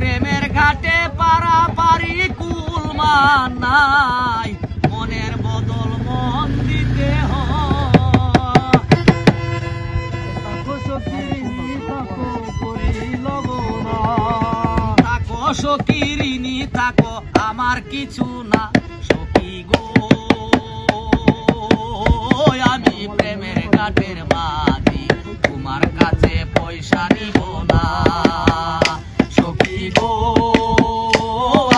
প্রেমের ঘাটে পারাপারি কুলমা নাই, মনের বদল মন দিতে থাকো সকিরিনী থাকো আমার কিছু না সখী গো, আমি প্রেমের ঘাটের মাঝি তোমার কাছে পয়সা নিব না সখী গো,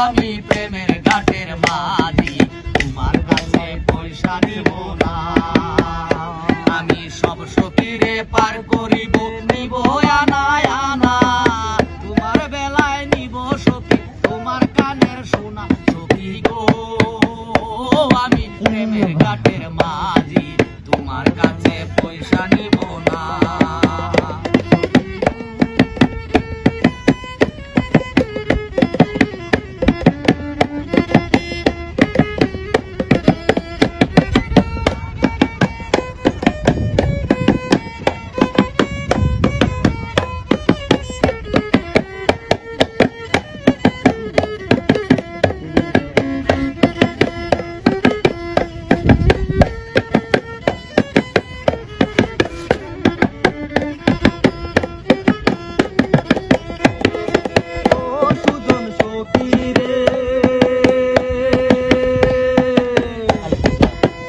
আমি প্রেমের ঘাটের মাঝি তোমার কাছে পয়সা নিব না। আমি সব সখীরে পার করিব নিব আনা আনা, তোমার বেলায় নিব সখী তোমার কানের সোনা সখী গো, আমি প্রেমের ঘাটের মাঝি তোমার কাছে পয়সা নিব না।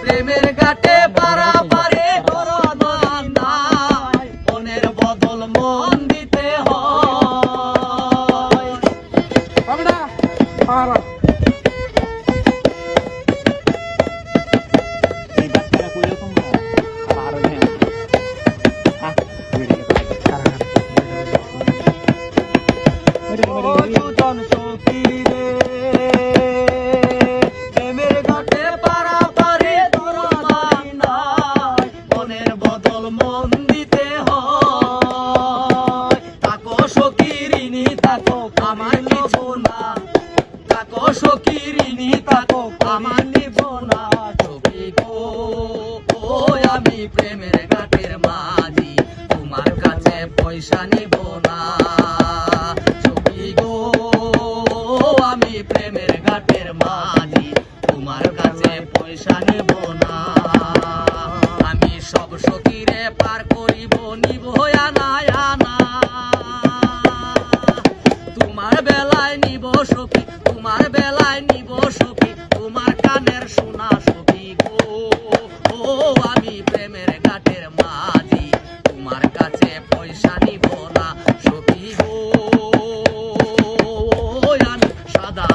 প্রেমের ঘাটে পারাপারে করো না, মনের বদল মন দিতে হয়। সুজন সখী রে, প্রেমের ঘাটে পারাপারে করো না, মনের বদল মন দিতে হয়। থাকো সকিরিনী থাকো আমার কিছু না, থাকো সকিরিনী থাকো আমার নিব না সখী গো, আমি প্রেমের ঘাটের মাঝি তোমার কাছে পয়সা নিব না সখী গো, আমি প্রেমের ঘাটের মাঝি তোমার কাছে পয়সা নেব না। আমি সব সখীরে পার করিব নিব আনা আনা, তোমার বেলায় নিব সখী তোমার বেলায় নিব সখী তোমার কানের সোনা সখী গো, আমি প্রেমের ঘাটের মাঝি তোমার কাছে পয়সা নিব না সখী গো, আমি সাদা